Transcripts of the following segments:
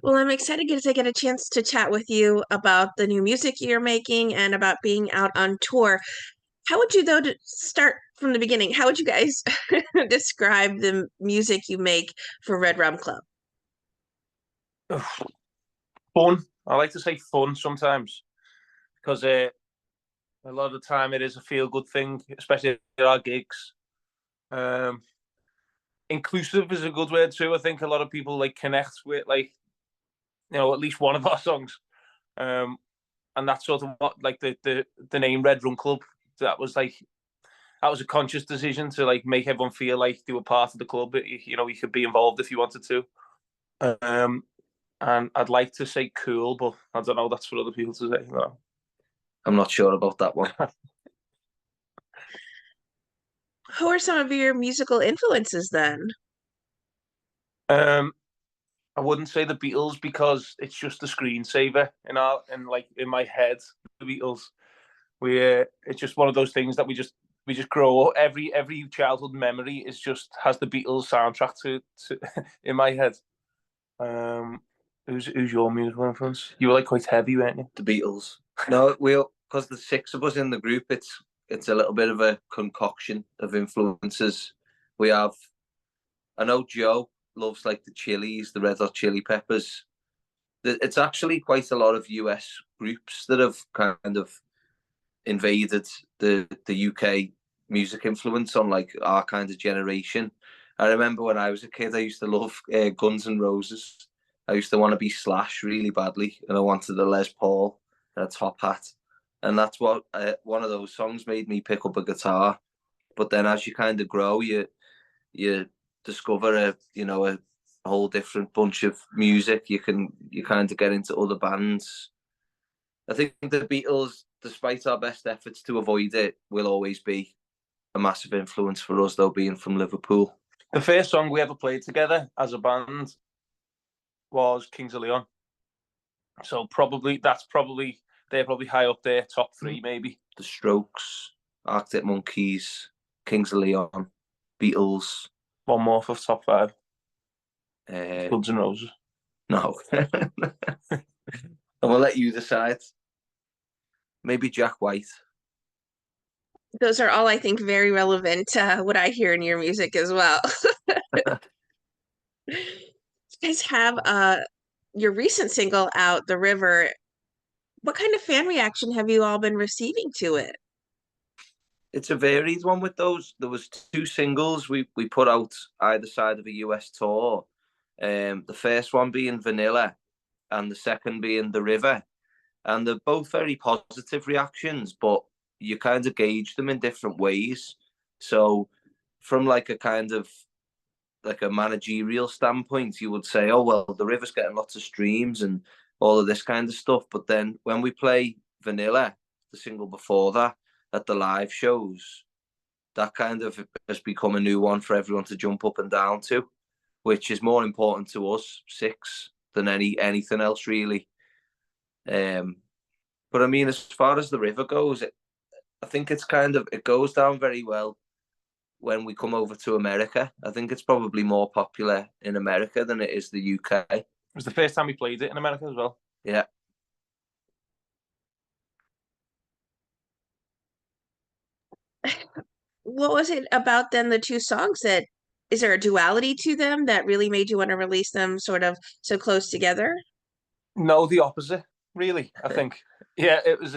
Well, I'm excited to get a chance to chat with you about the new music you're making and about being out on tour. How would you, though, to start from the beginning? How would you guys describe the music you make for Red Rum Club? Fun. I like to say fun sometimes because a lot of the time it is a feel good thing, especially at our gigs. Um, Inclusive is a good word too. I think a lot of people like connect with at least one of our songs, um, and that's sort of what like the name Red Rum Club. That was like that was a conscious decision to like make everyone feel like they were part of the club. You could be involved if you wanted to. Um, and I'd like to say cool, but I don't know. That's for other people to say. No. I'm not sure about that one. Who are some of your musical influences then? Um, I wouldn't say the Beatles because it's just a screensaver in my head. The Beatles, it's just one of those things that we just grow up. Every childhood memory is just has the Beatles soundtrack to in my head. Um, who's your musical influence? You were like quite heavy, weren't you? The Beatles. No, because the six of us in the group, it's a little bit of a concoction of influences. We have, I know Joe loves like the Chili's, the Red Hot Chili Peppers. It's actually quite a lot of US groups that have kind of invaded the UK music influence on like our kind of generation. I remember when I was a kid, I used to love Guns N' Roses. I used to want to be Slash really badly, and I wanted a Les Paul and a top hat, and that's what one of those songs made me pick up a guitar. But then as you kind of grow, you discover a whole different bunch of music. You kind of get into other bands. I think the Beatles, despite our best efforts to avoid it, will always be a massive influence for us, though, being from Liverpool. The first song we ever played together as a band was Kings of Leon. So they're probably high up there, top three maybe. The Strokes, Arctic Monkeys, Kings of Leon, Beatles. One more for top five. Uh, Guns N' Roses. no. And we'll let you decide. Maybe Jack White. Those are all, I think, very relevant to what I hear in your music as well. You guys have your recent single out, The River. What kind of fan reaction have you all been receiving to it? It's a varied one with those. There was two singles we put out either side of a US tour. The first one being Vanilla, and the second being The River, and they're both very positive reactions, but you kind of gauge them in different ways. So, from like a kind of like a managerial standpoint, you would say, "Oh well, The River's getting lots of streams and all of this kind of stuff." But then when we play Vanilla, the single before that, at the live shows, that kind of has become a new one for everyone to jump up and down to, which is more important to us six than anything else really. Um, but I mean, as far as The River goes, I think it goes down very well when we come over to America. I think it's probably more popular in America than it is the UK. It was the first time we played it in America as well. Yeah. What was it about then the two songs that is there a duality to them that really made you want to release them sort of so close together? No, the opposite, really. I think. Yeah, it was.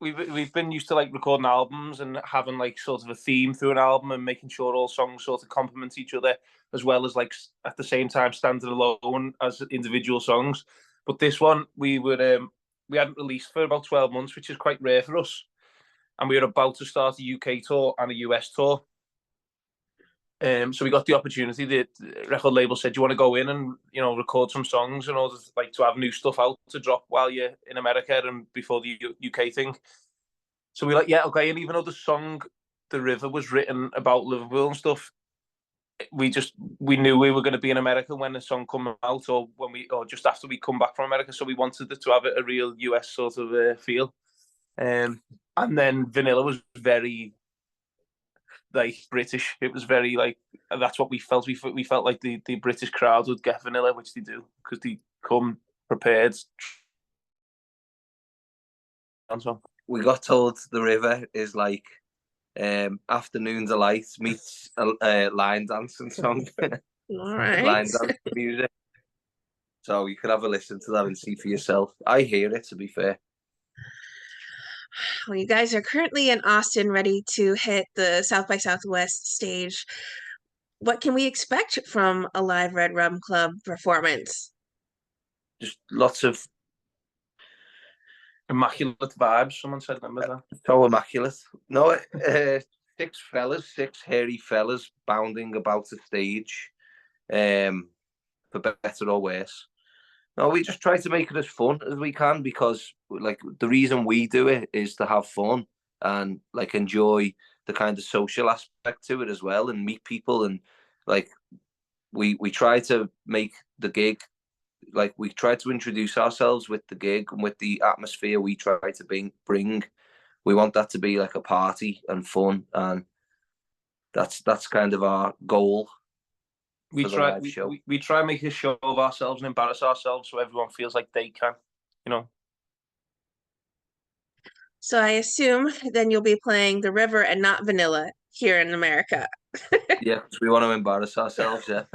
We've been used to like recording albums and having like sort of a theme through an album and making sure all songs sort of complement each other as well as like at the same time standing alone as individual songs. But this one we hadn't released for about 12 months, which is quite rare for us. And we were about to start a UK tour and a US tour. So we got the opportunity. The record label said, "Do you want to go in and record some songs in order to have new stuff out to drop while you're in America and before the UK thing?" So we like, yeah, okay. And even though the song "The River" was written about Liverpool and stuff, we knew we were going to be in America when the song come out, or just after we come back from America. So we wanted it to have a real US sort of feel. And then Vanilla was very like British. It was very like that's what we felt. We felt like the British crowd would get Vanilla, which they do because they come prepared. So we got told the river is like Afternoon Delight meets a line dancing song, All right. line dance music. So you could have a listen to that and see for yourself. I hear it, to be fair. Well, you guys are currently in Austin, ready to hit the South by Southwest stage. What can we expect from a live Red Rum Club performance? Just lots of immaculate vibes. Someone said, remember that? so immaculate. No, six hairy fellas bounding about the stage, for better or worse. No, we just try to make it as fun as we can because, like, the reason we do it is to have fun and like enjoy the kind of social aspect to it as well, and meet people, and like we try to make the gig, like we try to introduce ourselves with the gig and with the atmosphere we try to bring. We want that to be like a party and fun, and that's kind of our goal. We try we try and make a show of ourselves and embarrass ourselves so everyone feels like they can, you know. So I assume then you'll be playing the river and not Vanilla here in America. Yeah, because we want to embarrass ourselves. Yeah.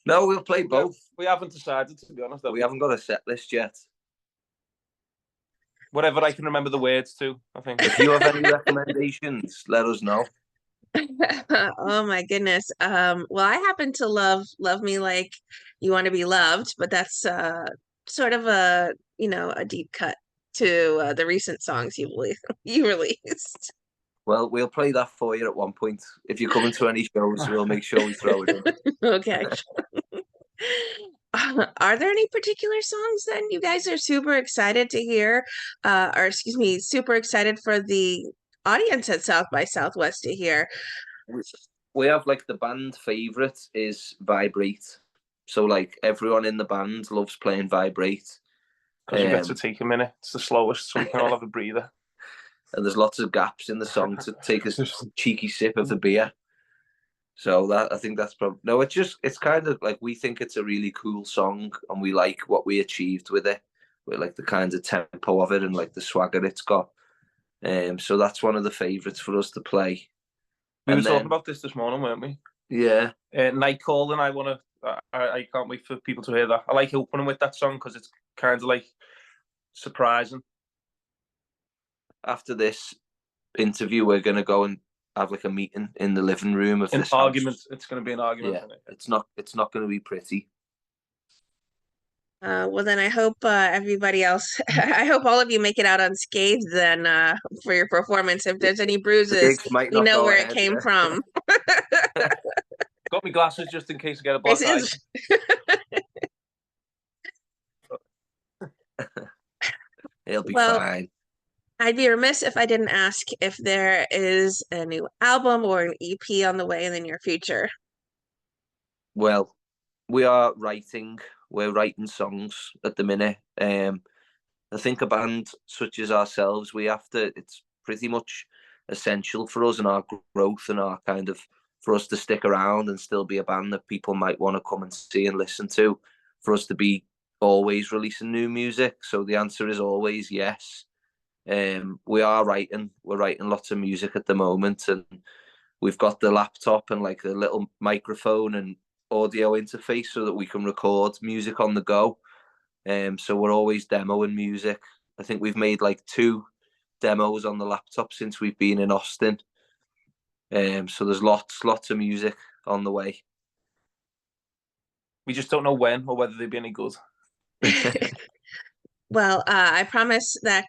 No, we'll play both. We haven't decided, to be honest. We haven't got a set list yet. Whatever I can remember the words to, I think. If you have any recommendations, let us know. Oh my goodness. Well, I happen to love Me Like You Want to Be Loved, but that's sort of a, a deep cut to the recent songs you released. Well, we'll play that for you at one point. If you're coming to any shows, we'll make sure we throw it in. Okay. Are there any particular songs then you guys are super excited to hear? Or excuse me, super excited for the audience at South by Southwest to hear? We have like the band favorite is Vibrate. So like everyone in the band loves playing Vibrate. Because you get to take a minute. It's the slowest, so we can all have a breather. And there's lots of gaps in the song to take a cheeky sip of the beer. So that, I think that's probably no. It's kind of like we think it's a really cool song, and we like what we achieved with it, with like the kind of tempo of it and like the swagger it's got. So that's one of the favourites for us to play. We were talking about this morning, weren't we? Yeah. Night Call, and I can't wait for people to hear that. I like opening with that song because it's kind of like surprising. After this interview, we're gonna go and have like a meeting in the living room of this argument. House. It's going to be an argument. Yeah, it's not going to be pretty. Well, then I hope everybody else, I hope all of you make it out unscathed then for your performance. If there's any bruises, we know where it came from. Got me glasses just in case I get a black eye. He'll be fine. I'd be remiss if I didn't ask if there is a new album or an EP on the way in the near future. Well, we're writing songs at the minute. I think a band such as ourselves, it's pretty much essential for us and our growth and our kind of, for us to stick around and still be a band that people might want to come and see and listen to, for us to be always releasing new music. So the answer is always yes. We're writing lots of music at the moment, and we've got the laptop and like a little microphone and audio interface so that we can record music on the go. So we're always demoing music. I think we've made like 2 demos on the laptop since we've been in Austin. So there's lots of music on the way. We just don't know when or whether they'd be any good. Well, I promise that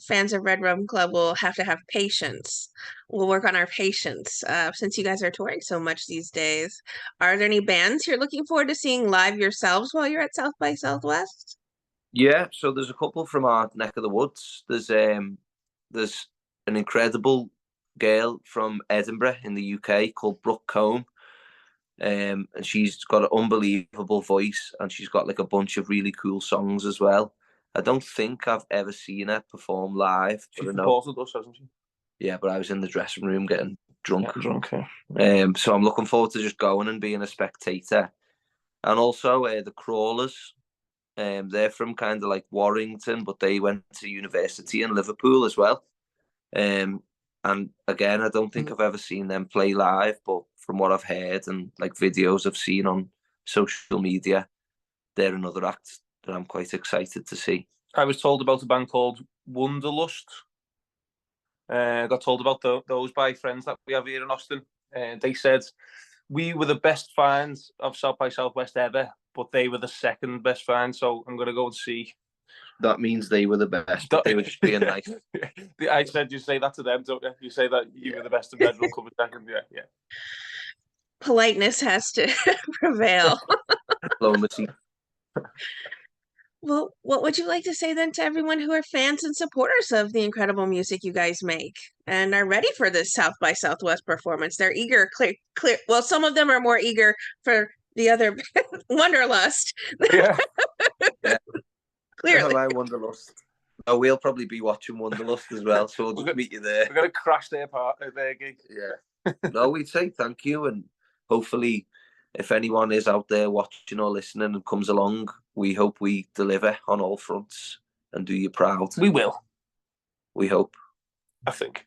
fans of Red Rum Club will have to have patience. We'll work on our patience since you guys are touring so much these days. Are there any bands you're looking forward to seeing live yourselves while you're at South by Southwest? Yeah, so there's a couple from our neck of the woods. There's an incredible girl from Edinburgh in the UK called Brooke Combe. And she's got an unbelievable voice, and she's got like a bunch of really cool songs as well. I don't think I've ever seen her perform live. She supported us, hasn't she? Yeah, but I was in the dressing room getting drunk. Yeah, drunk. Yeah. So I'm looking forward to just going and being a spectator. And also the Crawlers. They're from kind of like Warrington, but they went to university in Liverpool as well. And again, I don't think I've ever seen them play live, but from what I've heard and like videos I've seen on social media, they're another act that I'm quite excited to see. I was told about a band called Wonderlust. I got told about those by friends that we have here in Austin. They said we were the best fans of South by Southwest ever, but they were the second best fans. So I'm going to go and see. That means they were the best, but they were just being nice. I said you say that to them, don't you? You say that you were the best in Red Rum Club second. Yeah. Politeness has to prevail. Diplomacy. Well, what would you like to say then to everyone who are fans and supporters of the incredible music you guys make and are ready for this South by Southwest performance? They're eager, clear. Well, some of them are more eager for the other Wanderlust. Yeah. Clearly. My Wanderlust. Oh, we'll probably be watching Wanderlust as well, so we'll just meet you there. We're going to crash their gig. Yeah. No, we'd say thank you, and hopefully, if anyone is out there watching or listening and comes along, we hope we deliver on all fronts and do you proud. We will. We hope. I think.